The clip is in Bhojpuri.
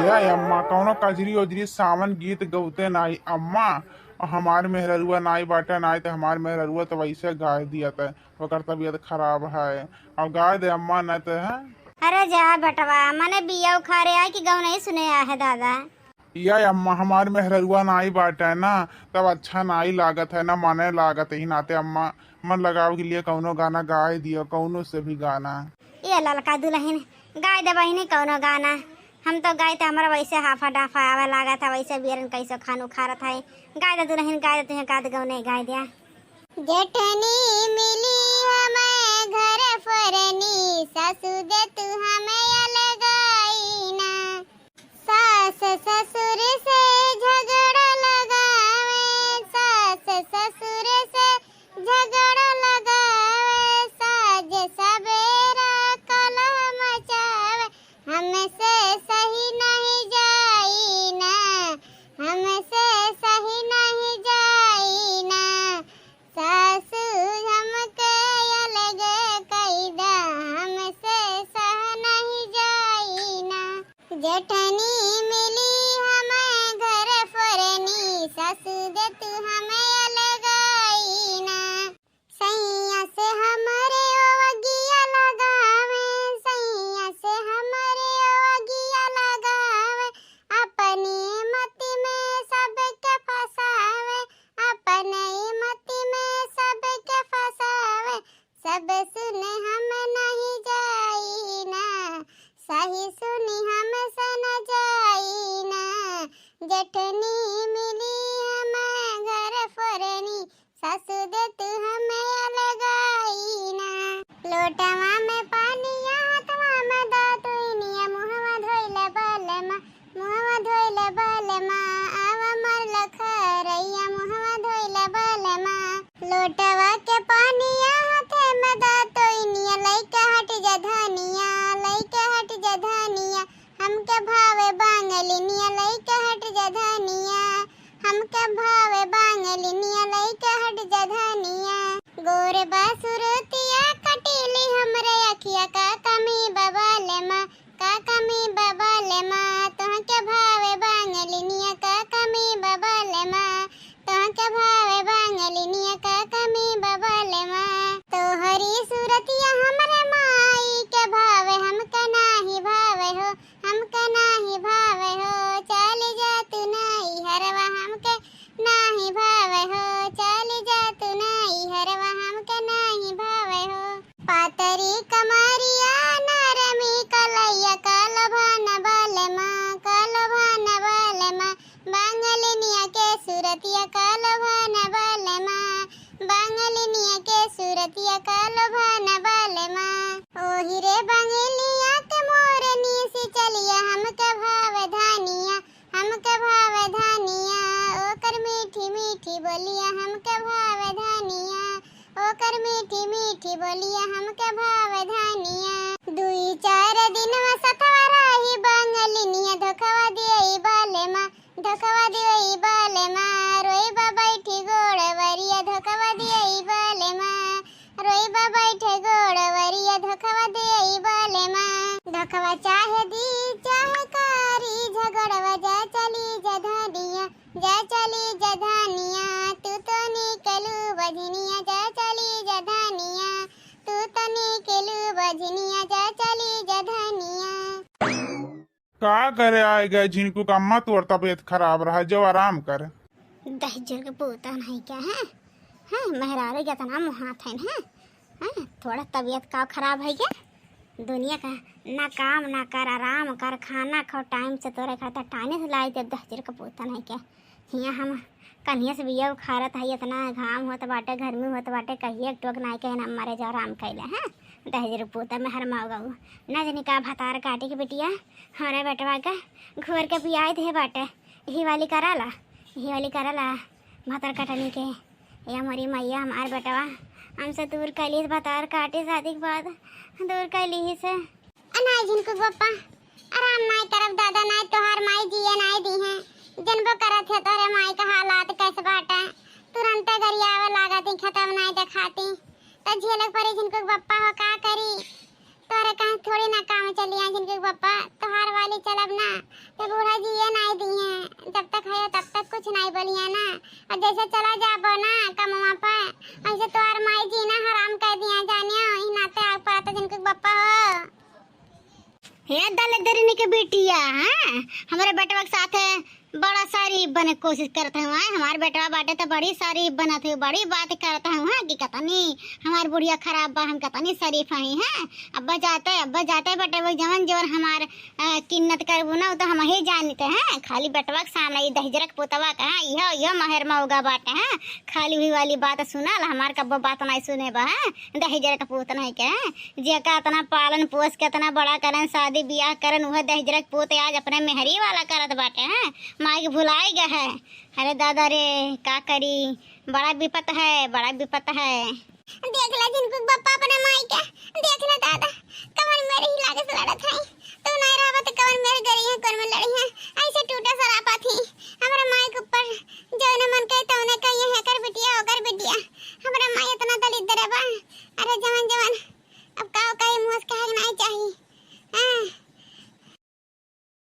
या अम्मा कौनो कजरी उजरी सावन गीत गौते नाई अम्मा। हमार मेहररुआ नाई बाटे नाई तो हमार मेहररुआ तो वैसे गाय दिया था। ओकर तबीयत खराब है। अब गाय दे अम्मा न तो है। अरे जा बटवा मने बिया उखाड़े आए कि गाँव नहीं सुने आ है दादा। या अम्मा हमार मेहररुआ नाई बाटे ना तब अच्छा नाई लागत है ना माने लागत ही नाते अम्मा मन लगाव के लिए कौनो गाना गाय दियो कौनो से भी गाना। ये ललका दुल्हन गाय दे बहिनी कौनो गाना। हम तो गाय तो हमारा वैसे हाफा डाफा आवे लागा था वैसे बियरन कैसे खान उखाड़त है। गाय दे दुल्हन गाय दे तुहे काद गाँव नहीं गाय दिया। जेठनी मिली हमें घर फरनी सासू दे तू हमें अलगाई ना। सास ससुर से झगड़ा लगावे सास ससुर से झगड़ा लगावे साज सवेरा कला मचावे हमसे सही नहीं जाई ना हमसे सही नहीं जाई ना। सासू हमके अलग कैदा हमसे सह नहीं जाई ना। जेठनी मिली हमें घर फरनी सासू दे तू हमें अलगाई ना। सैया से हमारे ओगिया लगावे सैया से हमारे ओगिया लगावे अपनी मति में सबके फसावे अपने मति में सबके फसावे। सब सुने हम नहीं जाई ना सही सुनी हम सन जाई ना। जेठनी मिली हमें घर फरनी सासू दे तू हमें अलगाई ना। लोटवा में पानी हाथवा में दातुनिया मुहवा धोइले बालेमा मुहवा धोइले बालेमा आवा मर लखरैया मुहवा धोइले बालेमा। लोटवा के पानी हाथे में दातुनिया लइका हट जा धनिया लइका हट जा धनिया हमके भावे बांगलिनिया लइका हट जा धनिया हमके भावे बांगलिनिया लइका हट जा धनिया। गोरे बासुरतिया कटीली हमरे अखिया का कमी बबाले माँ का कमी बबाले माँ तुहके भावे बांगलिनिया का कमी बबाले माँ तुहके भावे बांगलिनिया का कमी बबाले माँ। तोहरी सूरतिया हमरे माई के भावे हमके नाही भावे हो हमके नाही भावे हो। चल जा तू नाही हरवा हमके नाही भावे हो चल जा तू नाही हरवा हमके नाही भावे हो। पातरी कमरिया नरमी कलैया कालभान बाले माँ कालभान बाले माँ बांगलिनिया के सूरतिया कालभान बाले माँ बांगलिनिया के सूरतिया कालभान बाले माँ। ओही रे बांगलिया के मोरनी सी चलिया हमके भावे धानिया हमके भावे धानिया ओकर मीठी मीठी बोलिया हमके भावे धानिया ओकर मीठी मीठी बोलिया हमके भावे धानिया। दुई चार दिन सतवा रही बांगलिनिया धोखवा दिए बाले माँ धोखवा दिए बाले माँ रोई बैठी गोड़वरिया धोखवा दिए बाले माँ रोई बैठे गोड़वरिया धोखवा दिए बाले माँ। धोखवा चाहे दी चाहे कारी झगड़वा जा चली जधानिया तू तो निकलू बजनिया जा चली जधानिया तू तो निकलू बजनिया जा चली जधानिया। का करे आए गए जिनको का अम्मा तोर तबीयत खराब रहा जो आराम कर। दहजर के पोता नहीं क्या है हाँ मेहरारू क्या तना मुहात है हाँ थोड़ा तबीयत का खराब है क्या। दुनिया का ना काम ना कर आराम कर खाना खाओ टाइम से तोरे खाता टाइम से लाई जब दहजर का पोता नहीं क्या। हियाँ हम कन्हिया से बिया उखाड़त है इतना घाम होत बाटे गर्मी होत बाटे कहिए टोक नहीं कहे ना मारे जा आराम कैले हैं दहजर पोता में हर माओ गऊ ना जानी का भतार काटे के बेटिया हमारे बेटवा का घोर के पियाए थे बाटे ही वाली कराला भतार कटनी के या हमारी मैया हमारे बेटवा हमसे दूर कैली भतार काटे शादी के बाद दूर कैली से अनाय जिनको पप्पा आराम नाई तरफ दादा नाई तोहार माई जिया नाई दी हैं जनबो करत है तोरे माई का हालात कैसे बाटे तुरंत गरियावे लागत खत्म नाई दिखाती तो झेलक परी जिनको पप्पा हो का करी तोरे कहीं थोड़ी ना काम चली जिनको पप्पा तोहार वाली चलब ना तो बूढ़ा जी ये नहीं दिए, जब तक है तब तक कुछ नहीं बोलिए ना। और जैसे चला जाबो ना कमवा पर ऐसे तो और माई जी ना हराम कर दिया जानियो ई नाते आग पर तो जिनको बप्पा हो हे दले दरनी के बेटिया। हां हमारे बेटवा के साथ बड़ा सारी बने कोशिश करते हुआ हमारे बेटवा बाटे तो बड़ी सारी बनत है, बड़ी बात करता हूँ कि कहता नहीं हमारी बुढ़िया खराब बा, हम कहता नहीं शरीफ ही है। अब्बा जाते बेटे वो जवन जोर हमार किन्नत करबू ना तो हम ही जानते हैं। खाली बेटवा के सामने ये दहजरक पोतवा का यह महर मऊगा बाटे हैं, खाली हुई वाली बात सुना हमार कब्बो बात नहीं सुने बा दहजरक पोत नहीं के जे का इतना पालन पोस के इतना बड़ा करन शादी ब्याह करन वह दहजरक पोते आज अपने मेहरी वाला करत बाटे हैं, माँ के भुलाई गए है। अरे दादा रे का करी, बड़ा विपत है, बड़ा विपत है। देख ला जिनको बप्पा अपने माई के देख ला दादा कवन मेरे ही लागे से लड़त है, तू नहीं रहबा तो कवन मेरे गरी है कौन में लड़ी है ऐसे टूटा सरापा थी हमारे माई के ऊपर जो ने मन कहे तो ने कहिए है कर बिटिया होकर बिटिया हमारे माई इतना दलित दरे बा। अरे जवन जवन अब का